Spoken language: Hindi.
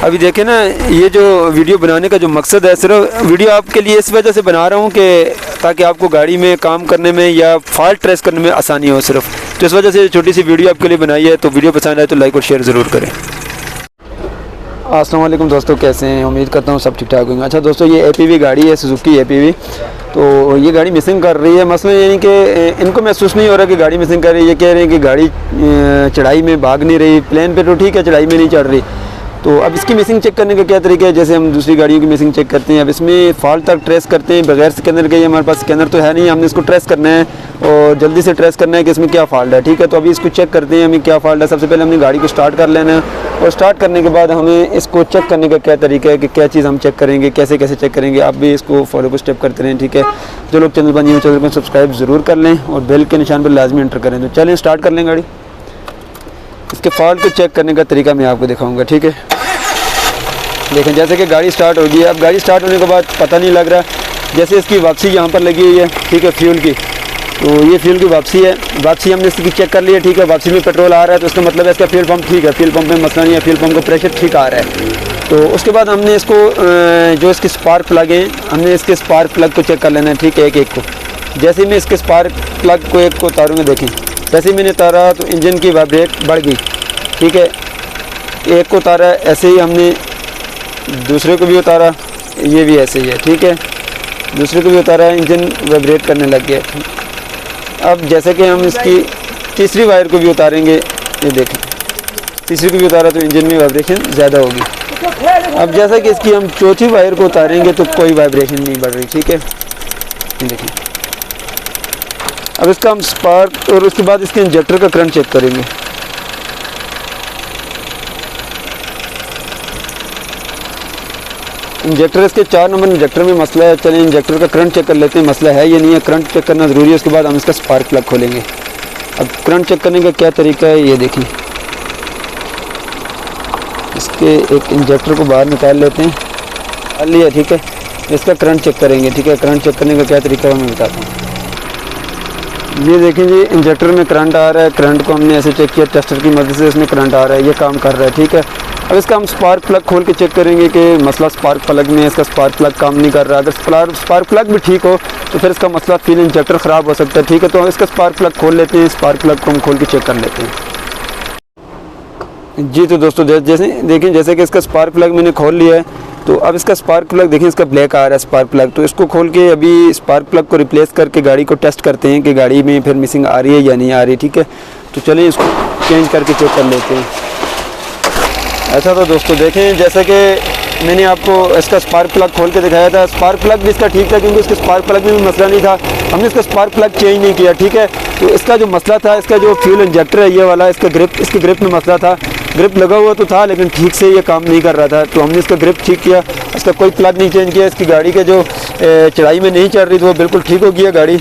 अभी देखें ना, ये जो वीडियो बनाने का जो मकसद है, सिर्फ वीडियो आपके लिए इस वजह से बना रहा हूँ कि ताकि आपको गाड़ी में काम करने में या फॉल्ट ट्रेस करने में आसानी हो सिर्फ। तो इस वजह से छोटी सी वीडियो आपके लिए बनाई है। तो वीडियो पसंद आए तो लाइक और शेयर ज़रूर करें। अस्सलाम वालेकुम दोस्तों, कैसे हैं? उम्मीद करता हूँ सब ठीक ठाक होंगे। अच्छा दोस्तों, ये APV गाड़ी है, सुजुकी APV। तो ये गाड़ी मिसिंग कर रही है। मसला यानी कि इनको महसूस नहीं हो रहा कि गाड़ी मिसिंग कर रही है। ये कह रहे हैं कि गाड़ी चढ़ाई में भाग नहीं रही। प्लेन पे तो ठीक है, चढ़ाई में नहीं चढ़ रही। तो अब इसकी मिसिंग चेक करने का क्या तरीका है? जैसे हम दूसरी गाड़ियों की मिसिंग चेक करते हैं, अब इसमें फॉल्ट तक ट्रेस करते हैं बगैर स्कैनर के। हमारे पास स्कैनर तो है नहीं, हमने इसको ट्रेस करना है और जल्दी से ट्रेस करना है कि इसमें क्या फॉल्ट है। ठीक है, तो अभी इसको चेक करते हैं हमें क्या फॉल्ट है। सबसे पहले हमने गाड़ी को स्टार्ट कर लेना है और स्टार्ट करने के बाद हमें इसको चेक करने का क्या तरीका है कि क्या चीज़ हम चेक करेंगे, कैसे कैसे चेक करेंगे। आप भी इसको फॉलो को स्टेप करते रहें। ठीक है, जो लोग चैनल पर नहीं हो, चैनल को सब्सक्राइब ज़रूर कर लें और बेल के निशान पर लाजमी एंटर करें। तो चलें स्टार्ट कर लें गाड़ी। इसके फॉल्ट को चेक करने का तरीका मैं आपको दिखाऊँगा। ठीक है, देखें जैसे कि गाड़ी स्टार्ट हो गई है। अब गाड़ी स्टार्ट होने के बाद पता नहीं लग रहा, जैसे इसकी वापसी यहाँ पर लगी हुई है। ठीक है, फ्यूल की, तो ये फ्यूल की वापसी है। वापसी हमने इसकी चेक कर ली है। ठीक है, वापसी में पेट्रोल आ रहा है तो इसका मतलब है इसका फ्यूल पंप ठीक है, फ्यूल पंप में मसला नहीं है, फ्यूल पंप का प्रेशर ठीक आ रहा है। तो उसके बाद हमने इसको जो इसके स्पार्क प्लग हैं, हमने इसके स्पार्क प्लग को चेक कर लेना है। ठीक है, एक एक को। जैसे मैं इसके स्पार्क प्लग को एक को उतारूँगा, देखें जैसे ही मैंने उतारा तो इंजन की वाइब्रेट बढ़ गई। ठीक है, एक को उतारा, ऐसे ही हमने दूसरे को भी उतारा, ये भी ऐसे ही है। ठीक है, दूसरे को भी उतारा, इंजन वाइब्रेट करने लग गया। अब जैसे कि हम इसकी तीसरी वायर को भी उतारेंगे, ये देखें तीसरी को भी उतारा तो इंजन में वाइब्रेशन ज़्यादा होगी। अब जैसा कि इसकी हम चौथी वायर को उतारेंगे तो कोई वाइब्रेशन नहीं बढ़ रही। ठीक है, ये देखें। अब इसका हम स्पार्क और उसके बाद इसके इंजेक्टर का करंट चेक करेंगे। इंजेक्टर, इसके 4 नंबर इंजेक्टर में मसला है। चलिए इंजेक्टर का करंट चेक कर लेते हैं, मसला है ये नहीं है। करंट चेक करना ज़रूरी है। उसके बाद हम इसका स्पार्क प्लग खोलेंगे। अब करंट चेक करने का क्या तरीका है, ये देखिए। इसके एक इंजेक्टर को बाहर निकाल लेते हैं, निकाल लिया। ठीक है, इसका करंट चेक करेंगे। ठीक है, करंट चेक करने का क्या तरीका है मैं बताता हूँ। ये देखें जी, इंजेक्टर में करंट आ रहा है। करंट को हमने ऐसे चेक किया, टेस्टर की मदद से इसमें करंट आ रहा है, ये काम कर रहा है। ठीक है, अब इसका हम स्पार्क प्लग खोल के चेक करेंगे कि मसला स्पार्क प्लग में, इसका स्पार्क प्लग काम नहीं कर रहा। अगर स्पार्क प्लग भी ठीक हो तो फिर इसका मसला फ्यूल इंजेक्टर ख़राब हो सकता है। ठीक है, तो हम इसका स्पार्क प्लग खोल लेते हैं। स्पार्क प्लग को हम खोल के चेक कर लेते हैं। जी तो दोस्तों, जैसे देखें जैसे कि इसका स्पार्क प्लग मैंने खोल लिया है। तो अब इसका स्पार्क प्लग देखें, इसका ब्लैक आ रहा है स्पार्क प्लग। तो इसको खोल के अभी स्पार्क प्लग को रिप्लेस करके गाड़ी को टेस्ट करते हैं कि गाड़ी में फिर मिसिंग आ रही है या नहीं आ रही। ठीक है, तो चलिए इसको चेंज करके चेक कर लेते हैं। अच्छा तो दोस्तों देखें, जैसे कि मैंने आपको इसका स्पार्क प्लग खोल के दिखाया था, स्पार्क प्लग भी इसका ठीक था क्योंकि इसके स्पार्क प्लग में भी मसला नहीं था। हमने इसका स्पार्क प्लग चेंज नहीं किया। ठीक है, तो इसका जो मसला था, इसका जो फ्यूल इंजेक्टर है ये वाला, इसका ग्रिप, इसकी ग्रिप में मसला था। ग्रिप लगा हुआ तो था लेकिन ठीक से ये काम नहीं कर रहा था। तो हमने इसका ग्रिप ठीक किया, इसका कोई प्लग नहीं चेंज किया। इसकी गाड़ी के जो चढ़ाई में नहीं चढ़ रही थी वो बिल्कुल ठीक हो गया गाड़ी।